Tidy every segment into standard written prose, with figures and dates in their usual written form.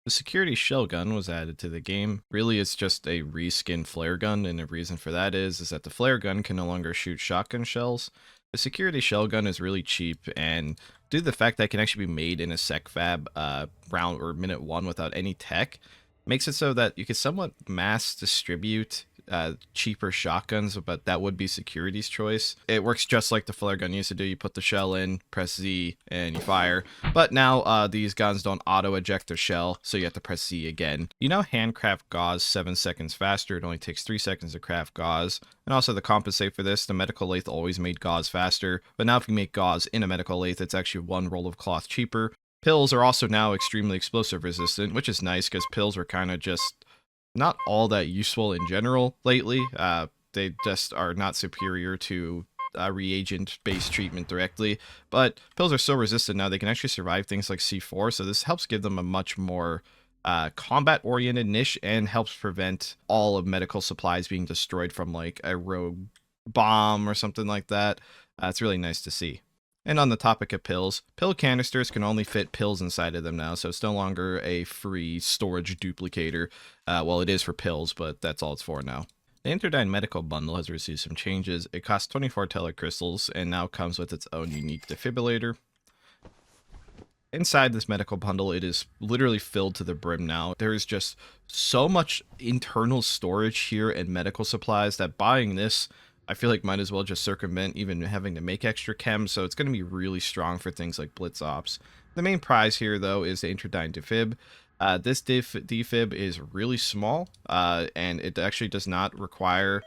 The security shell gun was added to the game. Really, it's just a reskin flare gun, and the reason for that is that the flare gun can no longer shoot shotgun shells. The security shell gun is really cheap, and due to the fact that it can actually be made in a techfab round or minute one without any tech, makes it so that you can somewhat mass distribute cheaper shotguns, but that would be security's choice. It works just like the flare gun used to do. You put the shell in, press Z, and you fire. But now these guns don't auto-eject their shell, so you have to press Z again. You now handcraft gauze 7 seconds faster. It only takes 3 seconds to craft gauze. And also to compensate for this, the medical lathe always made gauze faster, but now if you make gauze in a medical lathe, it's actually 1 roll of cloth cheaper. Pills are also now extremely explosive resistant, which is nice because pills were kind of just not all that useful in general lately. They just are not superior to reagent-based treatment directly, but pills are so resistant now they can actually survive things like C4, so this helps give them a much more combat-oriented niche and helps prevent all of medical supplies being destroyed from like a rogue bomb or something like that. It's really nice to see. And on the topic of pills, pill canisters can only fit pills inside of them now, so it's no longer a free storage duplicator. Well, it is for pills, but that's all it's for now. The Interdyne Medical Bundle has received some changes. It costs 24 telecrystals and now comes with its own unique defibrillator. Inside this medical bundle, it is literally filled to the brim now. There is just so much internal storage here and medical supplies that buying this, I feel like might as well just circumvent even having to make extra chem, so it's going to be really strong for things like Blitz Ops. The main prize here, though, is the Interdyne Defib. This defib is really small, and it actually does not require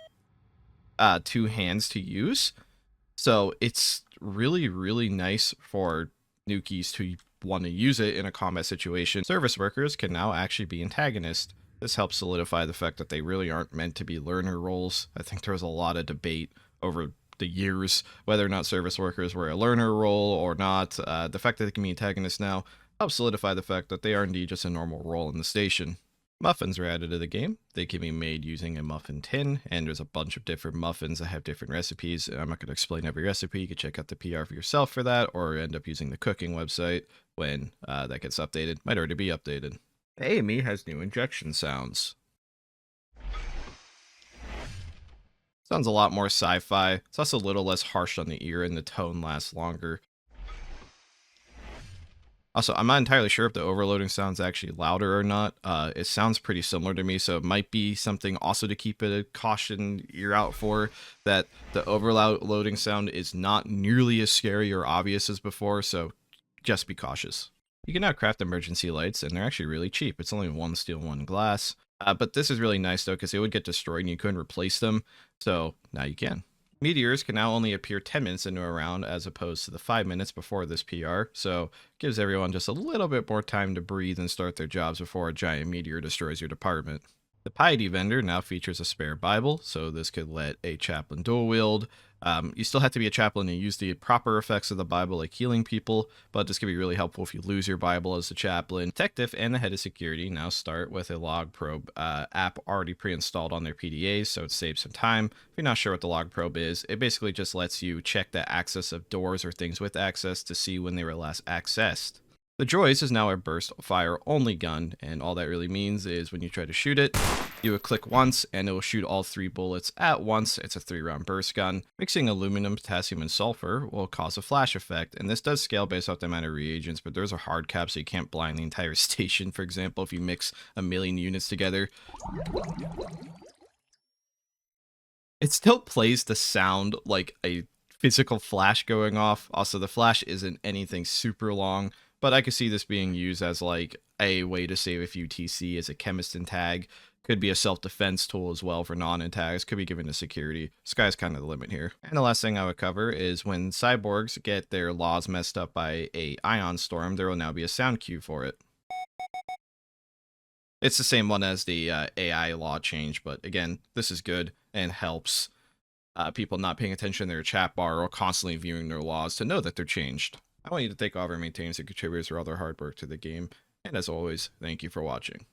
2 hands to use. So it's really, really nice for Nukies to want to use it in a combat situation. Service workers can now actually be antagonists. This helps solidify the fact that they really aren't meant to be learner roles. I think there was a lot of debate over the years whether or not service workers were a learner role or not. The fact that they can be antagonists now helps solidify the fact that they are indeed just a normal role in the station. Muffins are added to the game. They can be made using a muffin tin, and there's a bunch of different muffins that have different recipes. I'm not going to explain every recipe. You can check out the PR for yourself for that, or end up using the cooking website when that gets updated. Might already be updated. AME has new injection sounds. Sounds a lot more sci-fi. It's also a little less harsh on the ear, and the tone lasts longer. Also, I'm not entirely sure if the overloading sound's actually louder or not. It sounds pretty similar to me, so it might be something also to keep a caution ear out for, that the overloading sound is not nearly as scary or obvious as before, so just be cautious. You can now craft emergency lights, and they're actually really cheap. It's only 1 steel, 1 glass. But this is really nice, though, because they would get destroyed and you couldn't replace them, so now you can. Meteors can now only appear 10 minutes into a round as opposed to the 5 minutes before this PR, so gives everyone just a little bit more time to breathe and start their jobs before a giant meteor destroys your department. The piety vendor now features a spare Bible, so this could let a chaplain dual wield. You still have to be a chaplain and use the proper effects of the Bible, like healing people, but this could be really helpful if you lose your Bible as a chaplain. Detective and the head of security now start with a log probe app already pre-installed on their PDAs, so it saves some time. If you're not sure what the log probe is, it basically just lets you check the access of doors or things with access to see when they were last accessed. The Drozd is now a burst fire only gun, and all that really means is when you try to shoot it, you would click once and it will shoot all 3 bullets at once. It's a 3-round burst gun. Mixing aluminum, potassium, and sulfur will cause a flash effect, and this does scale based off the amount of reagents, but there's a hard cap so you can't blind the entire station. For example, if you mix 1,000,000 units together, it still plays the sound like a physical flash going off. Also, the flash isn't anything super long, but I could see this being used as like a way to save a few TC as a chemist Antag. Could be a self-defense tool as well for non-Antags. Could be given to security. Sky's kind of the limit here. And the last thing I would cover is when cyborgs get their laws messed up by a ion storm, there will now be a sound cue for it. It's the same one as the AI law change, but again, this is good and helps people not paying attention to their chat bar or constantly viewing their laws to know that they're changed. I want you to thank all of our maintainers and contributors for all their hard work to the game, and as always, thank you for watching.